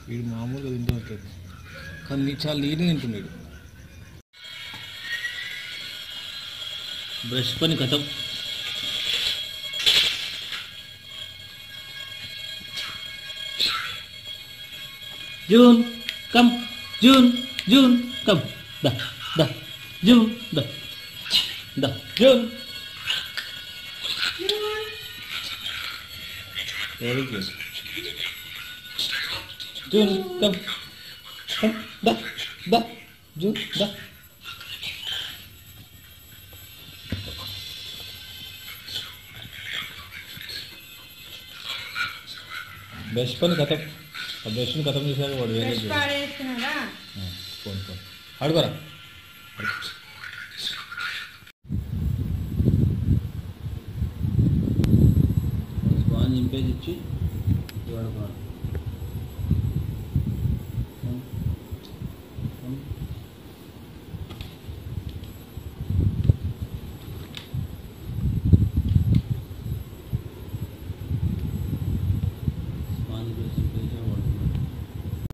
వీడు మామూలుగా తింటున్నట్లేదు కానీ చాలా లీని తింటున్నాడు. బ్రష్ పని కథం. June come, June June come, దా దా జూన్ దా దా June. Very good. June come come, దా దా జూన్ దా. బ్రష్ పని కథం. ఆ బ్రష్ని కథం చేశారు వాడు. వేరే ఫోన్ ఫోన్ ఆడుకోరా. స్పాంజ్ నింపేసి ఇచ్చి వాడుకోవాలి.